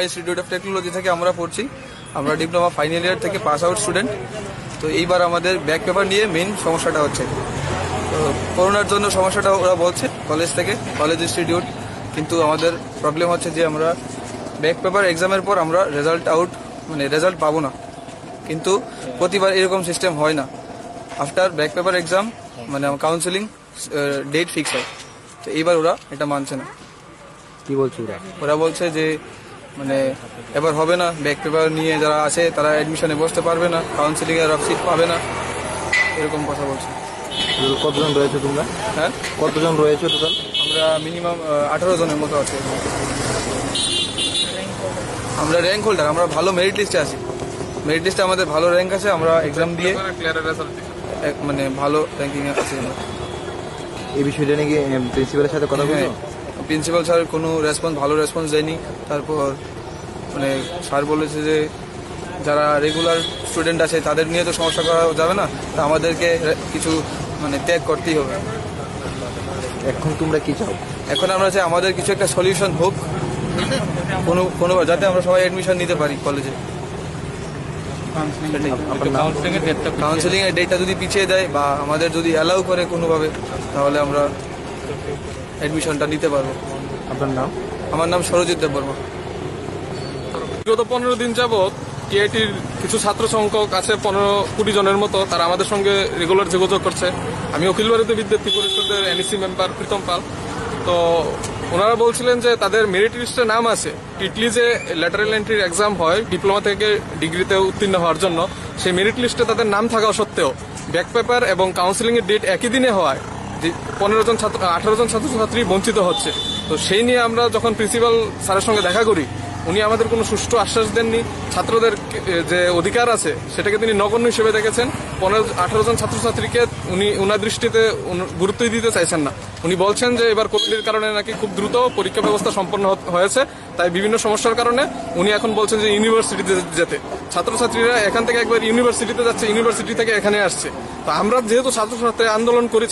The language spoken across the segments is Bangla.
ইনস্টিটিউট অফ টেকনোলজি থেকে আমরা পড়ছি। আমরা ডিপ্লোমা ফাইনাল ইয়ার থেকে পাস আউট স্টুডেন্ট। তো এইবার আমাদের ব্যাক পেপার নিয়ে মেইন সমস্যাটা হচ্ছে। তো করোনার জন্য সমস্যাটা ওরা বলছে কলেজ থেকে, কলেজ ইনস্টিটিউট। কিন্তু আমাদের প্রবলেম হচ্ছে যে আমরা ব্যাক পেপার এক্সামের পর আমরা রেজাল্ট পাবো না। কিন্তু প্রতিবার এরকম সিস্টেম হয় না। After back paper exam counselling date fix হয়। তো এইবার ওরা এটা মানছে না। কি বলছে ওরা বলছে যে এবার হবে না, ব্যাক পেপার নিয়ে যারা আছে তারা অ্যাডমিশনে বসতে পারবে না, কাউন্সেলিং এর সিট পাবে না, এরকম কথা বলছে। কতজন রয়েছে তোমরা? হ্যাঁ, কতজন রয়েছে টোটাল? আমরা মিনিমাম 18 জনের মতো আছে। আমরা র্যাঙ্ক হোল্ডার, আমরা ভালো মেরিট লিস্টে আছি। মেরিট লিস্টে আমাদের ভালো র্যাঙ্ক আছে। আমরা এক্সাম দিয়ে ভালো র্যাঙ্কিং আছে। এই বিষয়টা নাকি প্রিন্সিপালের সাথে কথা বলছো? প্রিন্সিপাল স্যার কোনো ভালো রেসপন্স দেয়নি। তারপর স্যার বলেছে যে যারা রেগুলার স্টুডেন্ট আছে তাদের নিয়ে তো সমস্যা করা যাবে না, তা আমাদেরকে কিছু ত্যাগ করতেই হবে। এখন তোমরা কি চাও? এখন আমরা চাই আমাদের কিছু একটা সলিউশন হোক, কোনো যাতে আমরা সবাই অ্যাডমিশন নিতে পারি কলেজে। কাউন্সেলিং এর ডেটটা যদি পিছিয়ে দেয় বা আমাদের যদি অ্যালাউ করে কোনোভাবে, তাহলে আমরা অ্যাডমিশনটা নিতে পারবো। আপনার নাম? আমার নাম সরজিৎ দেববর্মা। বিগত 15 দিন যাবৎ টিআইটির কিছু ছাত্র সংখ্যক আছে 15-20 জনের মতো, তারা আমাদের সঙ্গে রেগুলার যোগাযোগ করছে। আমি অখিল ভারতীয় বিদ্যার্থী পরিষদের এনইসি মেম্বার প্রীতম পাল। তো ওনারা বলছিলেন যে তাদের মেরিট লিস্টে নাম আছে, টিটলি যে ল্যাটারাল এন্ট্রির এক্সাম হয় ডিপ্লোমা থেকে ডিগ্রিতে উত্তীর্ণ হওয়ার জন্য, সেই মেরিট লিস্টে তাদের নাম থাকা সত্ত্বেও ব্যাক পেপার এবং কাউন্সিলিং এর ডেট একই দিনে হওয়ায় 18 জন ছাত্রছাত্রী বঞ্চিত হচ্ছে। তো সেই নিয়ে আমরা যখন প্রিন্সিপাল স্যারের সঙ্গে দেখা করি, উনি আমাদের কোনো সুষ্ঠু আশ্বাস দেননি। ছাত্রদের যে অধিকার আছে সেটাকে তিনি নগণ্য হিসেবে দেখেছেন। 18 জন ছাত্রছাত্রীকে উনি ওনার দৃষ্টিতে গুরুত্বই দিতে চাইছেন না। উনি বলছেন যে এবার কোভিডের কারণে নাকি খুব দ্রুত পরীক্ষা ব্যবস্থা সম্পন্ন হয়েছে, তাই বিভিন্ন সমস্যার কারণে উনি এখন বলছেন যে ইউনিভার্সিটিতে যেতে। ছাত্রছাত্রীরা এখান থেকে একবার ইউনিভার্সিটিতে যাচ্ছে, ইউনিভার্সিটি থেকে এখানে আসছে। তো আমরা যেহেতু ছাত্রছাত্রী আন্দোলন করি,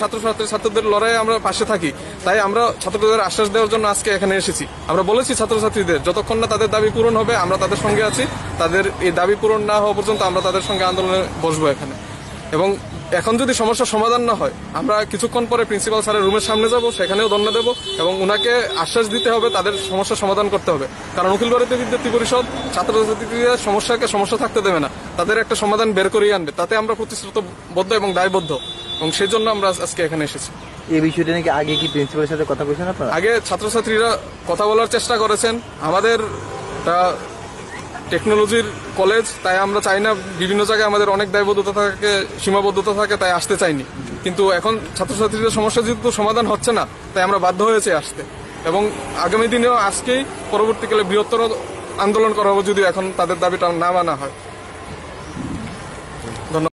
ছাত্রদের লড়াইয়ে আমরা পাশে থাকি, তাই আমরা ছাত্রদের আশ্বাস দেওয়ার জন্য আজকে এখানে এসেছি। আমরা বলেছি ছাত্রছাত্রীদের যতক্ষণ না তাদের দাবি পূরণ হবে আমরা তাদের সঙ্গে আছি। তাদের এই দাবি পূরণ না হওয়া পর্যন্ত আমরা তাদের সঙ্গে আন্দোলনে বসবো এখানে। এবং এখন যদি সমস্যার সমাধান না হয়, আমরা কিছুক্ষণ পরে প্রিন্সিপাল স্যারের রুমের সামনে যাব, সেখানেও ধর্ণা দেব এবং ওনাকে আশ্বাস দিতে হবে তাদের সমস্যার সমাধান করতে হবে। কারণ অখিল ভারতীয় বিদ্যার্থী পরিষদ ছাত্রছাত্রীদের সমস্যা থাকতে দেবে না, তাদের একটা সমাধান বের করিয়ে আনবে। তাতে আমরা প্রতিশ্রুতিবদ্ধ এবং দায়বদ্ধ, এবং সেই জন্য আমরা আজকে এখানে এসেছি। এই বিষয়টা নাকি আগে কি প্রিন্সিপালের সাথে কথা বলেছেন আপনারা? আগে ছাত্রছাত্রীরা কথা বলার চেষ্টা করেছেন। আমাদের টেকনোলজির কলেজ, তাই আমরা চাই না বিভিন্ন জায়গায় আমাদের অনেক দায়বদ্ধতা থাকে, সীমাবদ্ধতা থাকে, তাই আসতে চাইনি। কিন্তু এখন ছাত্রছাত্রীদের সমস্যা যেহেতু সমাধান হচ্ছে না, তাই আমরা বাধ্য হয়েছি আসতে। এবং আগামী দিনেও আজকেই পরবর্তীকালে বৃহত্তর আন্দোলন করা হবে যদি এখন তাদের দাবিটা না মানা হয়।